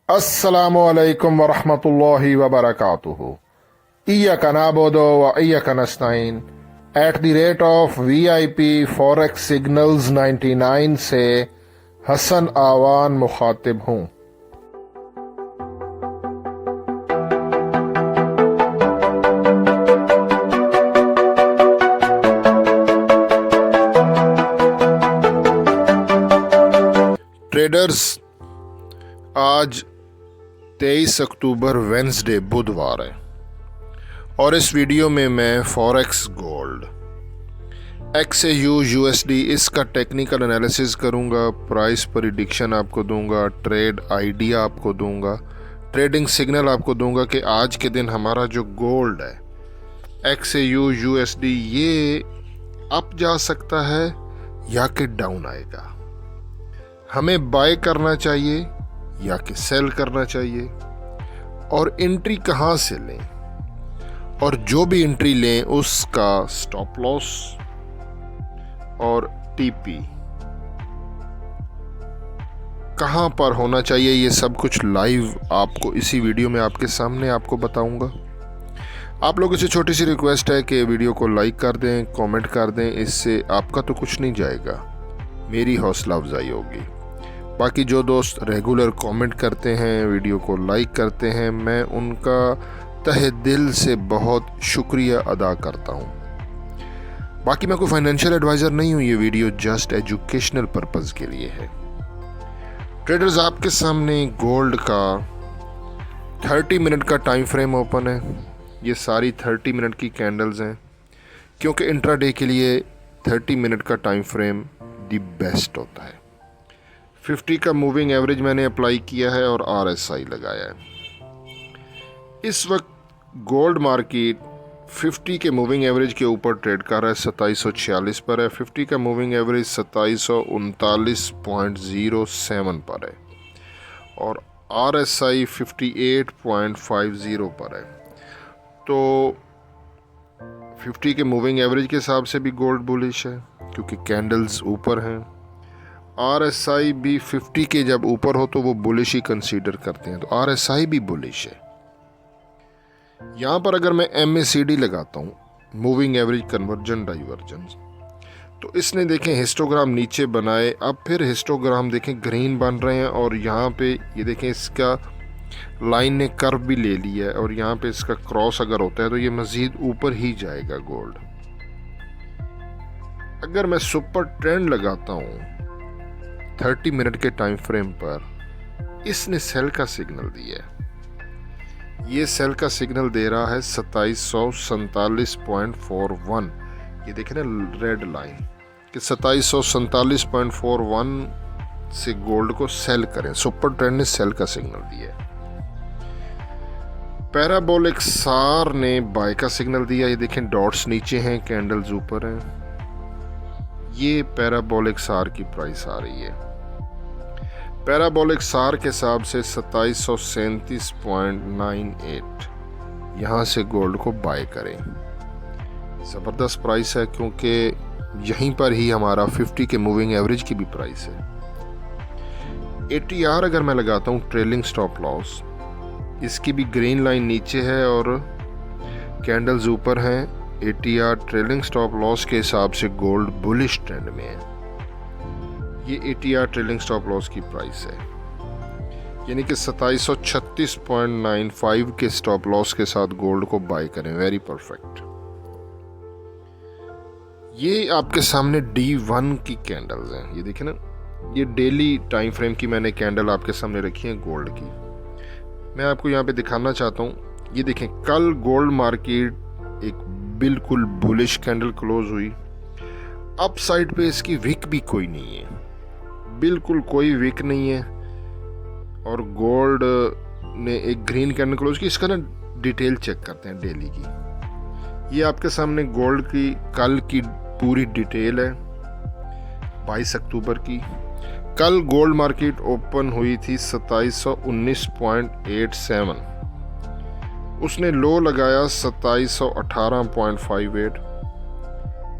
अस्सलामु अलैकुम वरहमतुल्लाहि वबरकातुहू। इय्याका नअबुदु व इय्याका नस्तईन at the rate of VIP forex signals 99 से हसन आवान मुखातिब हूँ। ट्रेडर्स, आज 23 अक्टूबर वेंसडे बुधवार है और इस वीडियो में मैं फॉरेक्स गोल्ड XAU USD इसका टेक्निकल एनालिसिस करूंगा, प्राइस प्रेडिक्शन आपको दूंगा, ट्रेड आइडिया आपको दूंगा, ट्रेडिंग सिग्नल आपको दूंगा कि आज के दिन हमारा जो गोल्ड है XAU USD ये अप जा सकता है या कि डाउन आएगा, हमें बाय करना चाहिए या कि सेल करना चाहिए और एंट्री कहाँ से लें, और जो भी एंट्री लें उसका स्टॉप लॉस और TP कहाँ पर होना चाहिए, ये सब कुछ लाइव आपको इसी वीडियो में आपके सामने आपको बताऊंगा। आप लोगों से छोटी सी रिक्वेस्ट है कि वीडियो को लाइक कर दें, कमेंट कर दें, इससे आपका तो कुछ नहीं जाएगा, मेरी हौसला अफजाई होगी। बाकी जो दोस्त रेगुलर कमेंट करते हैं, वीडियो को लाइक करते हैं, मैं उनका तहे दिल से बहुत शुक्रिया अदा करता हूं। बाकी मैं कोई फाइनेंशियल एडवाइज़र नहीं हूं, ये वीडियो जस्ट एजुकेशनल पर्पस के लिए है। ट्रेडर्स, आपके सामने गोल्ड का 30 मिनट का टाइम फ्रेम ओपन है। ये सारी 30 मिनट की कैंडल्स हैं क्योंकि इंट्राडे के लिए 30 मिनट का टाइम फ्रेम दी बेस्ट होता है। 50 का मूविंग एवरेज मैंने अप्लाई किया है और RSI लगाया है। इस वक्त गोल्ड मार्केट 50 के मूविंग एवरेज के ऊपर ट्रेड कर रहा है, 2746 पर है। 50 का मूविंग एवरेज 2739.07 पर है और RSI 58.50 पर है। तो 50 के मूविंग एवरेज के हिसाब से भी गोल्ड बुलिश है क्योंकि कैंडल्स ऊपर हैं। RSI भी 50 के जब ऊपर हो तो वो बुलिश ही कंसीडर करते हैं, तो RSI भी बुलिश है। यहाँ पर अगर मैं MACD लगाता हूँ, मूविंग एवरेज कन्वर्जन डाइवर्जेंस, तो इसने देखें हिस्टोग्राम नीचे बनाए, अब फिर हिस्टोग्राम देखें ग्रीन बन रहे हैं और यहाँ पे ये देखें इसका लाइन ने कर्व भी ले लिया है और यहाँ पे इसका क्रॉस अगर होता है तो ये मज़ीद ऊपर ही जाएगा गोल्ड। अगर मैं सुपर ट्रेंड लगाता हूँ 30 मिनट के टाइम फ्रेम पर, इसने सेल का सिग्नल दिया है। ये सेल का सिग्नल दे रहा है 2747.41। ये देखें ना रेड लाइन कि 2747.41 से गोल्ड को सेल करें। सुपर ट्रेंड ने सेल का सिग्नल दिया है। पैराबोलिक सार ने बाय का सिग्नल दिया। ये देखें डॉट्स नीचे हैं, कैंडल्स ऊपर हैं। ये पैराबोलिक सार की प्राइस आ रही है। पैराबोलिक सार के हिसाब से 2737.98 यहाँ से गोल्ड को बाय करें। ज़बरदस्त प्राइस है क्योंकि यहीं पर ही हमारा 50 के मूविंग एवरेज की भी प्राइस है। ATR अगर मैं लगाता हूँ ट्रेलिंग स्टॉप लॉस, इसकी भी ग्रीन लाइन नीचे है और कैंडल्स ऊपर हैं। ATR ट्रेलिंग स्टॉप लॉस के हिसाब से गोल्ड बुलिश ट्रेंड में है। ये ATR ट्रेलिंग स्टॉप लॉस की प्राइस है, यानी कि 2736.95 के स्टॉप लॉस के साथ गोल्ड को बाय करें। Very perfect. ये आपके सामने D1 की कैंडल्स हैं। ये देखें ना, ये डेली टाइम फ्रेम की मैंने कैंडल आपके सामने रखी है गोल्ड की। मैं आपको यहाँ पे दिखाना चाहता हूँ। ये देखें, कल गोल्ड मार्केट एक बिल्कुल बुलिश कैंडल क्लोज हुई। अप साइड पे इसकी विक भी कोई नहीं है, बिल्कुल कोई विक नहीं है और गोल्ड ने एक ग्रीन कैंडल क्लोज की। इसका ना डिटेल चेक करते हैं डेली की। ये आपके सामने गोल्ड की कल की पूरी डिटेल है 22 अक्टूबर की। कल गोल्ड मार्केट ओपन हुई थी 2719.87, उसने लो लगाया 2718.58।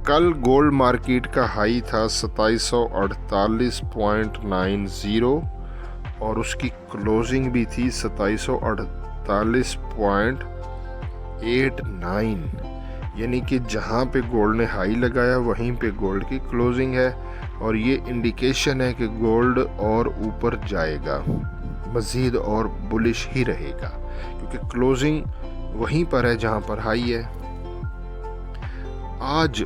कल गोल्ड मार्केट का हाई था 2748.90 और उसकी क्लोजिंग भी थी 2748.89, यानी कि जहाँ पे गोल्ड ने हाई लगाया वहीं पे गोल्ड की क्लोजिंग है। और ये इंडिकेशन है कि गोल्ड और ऊपर जाएगा, मज़ीद और बुलिश ही रहेगा, क्योंकि क्लोजिंग वहीं पर है जहाँ पर हाई है। आज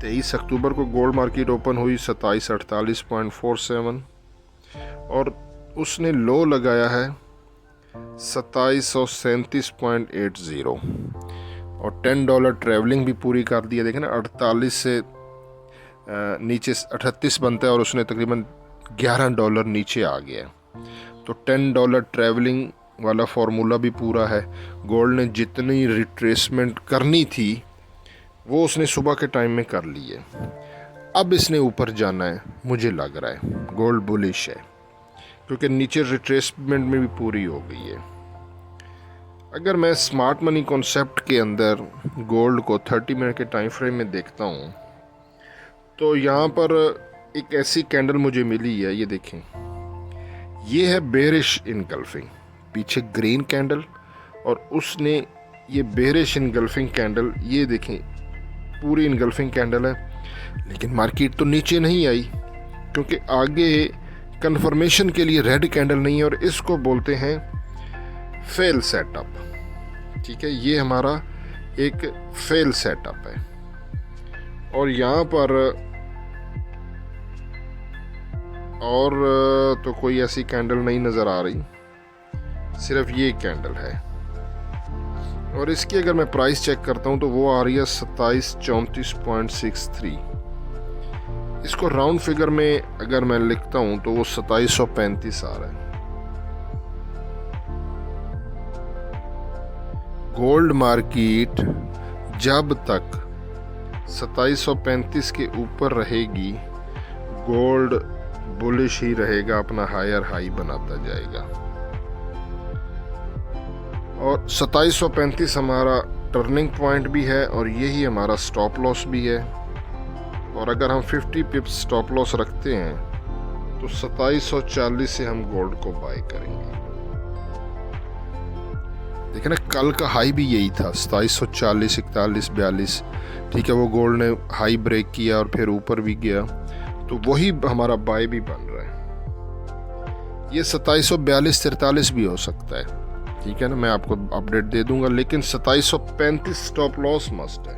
23 अक्टूबर को गोल्ड मार्केट ओपन हुई 2748.47 और उसने लो लगाया है 2737.80 और $10 ट्रैवलिंग भी पूरी कर दिया। देखें ना, 48 से नीचे 38 बनता है और उसने तकरीबन $11 नीचे आ गया। तो $10 ट्रैवलिंग वाला फार्मूला भी पूरा है। गोल्ड ने जितनी रिट्रेसमेंट करनी थी वो उसने सुबह के टाइम में कर ली है। अब इसने ऊपर जाना है, मुझे लग रहा है गोल्ड बुलिश है, क्योंकि नीचे रिट्रेसमेंट में भी पूरी हो गई है। अगर मैं स्मार्ट मनी कॉन्सेप्ट के अंदर गोल्ड को 30 मिनट के टाइम फ्रेम में देखता हूँ तो यहाँ पर एक ऐसी कैंडल मुझे मिली है, ये देखें, ये है बेरिश इनगल्फिंग, पीछे ग्रीन कैंडल और उसने ये बेरिश इनगल्फिंग कैंडल, ये देखें पूरी इनगल्फिंग कैंडल है, लेकिन मार्केट तो नीचे नहीं आई क्योंकि आगे कंफर्मेशन के लिए रेड कैंडल नहीं है और इसको बोलते हैं फेल सेटअप। ठीक है, ये हमारा एक फेल सेटअप है और यहाँ पर और तो कोई ऐसी कैंडल नहीं नज़र आ रही, सिर्फ ये कैंडल है। और इसकी अगर मैं प्राइस चेक करता हूँ तो वो आ रही है 2734.63। इसको राउंड फिगर में अगर मैं लिखता हूँ तो वो 2735 आ रहा है। गोल्ड मार्केट जब तक 2735 के ऊपर रहेगी गोल्ड बुलिश ही रहेगा, अपना हायर हाई बनाता जाएगा। और 2735 हमारा टर्निंग पॉइंट भी है और यही हमारा स्टॉप लॉस भी है। और अगर हम 50 पिप्स स्टॉप लॉस रखते हैं तो 2740 से हम गोल्ड को बाय करेंगे। देखिए ना, कल का हाई भी यही था 2740, 41, 42। ठीक है, वो गोल्ड ने हाई ब्रेक किया और फिर ऊपर भी गया, तो वही हमारा बाय भी बन रहा है। ये 2742, 43 भी हो सकता है। ठीक है ना, मैं आपको अपडेट दे दूंगा, लेकिन 2735 स्टॉप लॉस मस्ट है।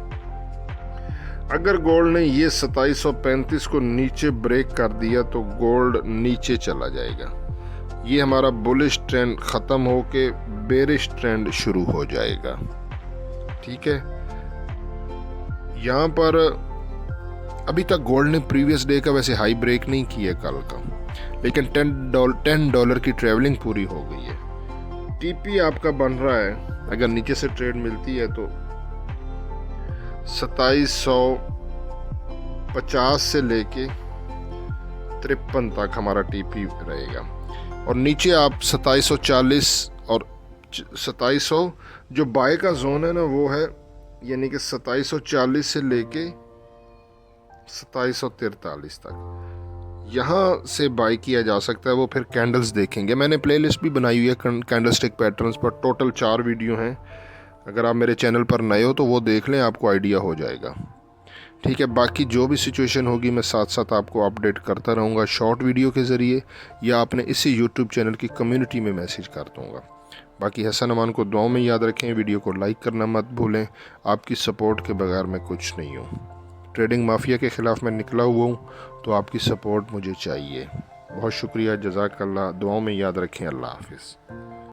अगर गोल्ड ने ये 2735 को नीचे ब्रेक कर दिया तो गोल्ड नीचे चला जाएगा। ये हमारा बुलिश ट्रेंड ख़त्म होके बेरिश ट्रेंड शुरू हो जाएगा। ठीक है, यहाँ पर अभी तक गोल्ड ने प्रीवियस डे का वैसे हाई ब्रेक नहीं किया कल का, लेकिन $10 की ट्रैवलिंग पूरी हो गई है। टीपी आपका बन रहा है, अगर नीचे से ट्रेड मिलती है तो 2750 से लेके 53 तक हमारा टीपी रहेगा। और नीचे आप 2740 और 2700 जो बाय का जोन है ना वो है, यानी कि 2740 से लेके 2743 तक यहाँ से बाय किया जा सकता है। वो फिर कैंडल्स देखेंगे, मैंने प्लेलिस्ट भी बनाई हुई है कैंडलस्टिक पैटर्न्स पर, टोटल 4 वीडियो हैं। अगर आप मेरे चैनल पर नए हो तो वो देख लें, आपको आइडिया हो जाएगा। ठीक है, बाकी जो भी सिचुएशन होगी मैं साथ साथ आपको अपडेट करता रहूँगा शॉर्ट वीडियो के ज़रिए या अपने इसी यूट्यूब चैनल की कम्युनिटी में मैसेज कर दूँगा। बाकी हसन अमान को दुआओं में याद रखें, वीडियो को लाइक करना मत भूलें। आपकी सपोर्ट के बगैर मैं कुछ नहीं हूँ। ट्रेडिंग माफिया के ख़िलाफ़ मैं निकला हुआ हूँ, तो आपकी सपोर्ट मुझे चाहिए। बहुत शुक्रिया, जज़ाकल्लाह। दुआओं में याद रखें। अल्लाह हाफिज़।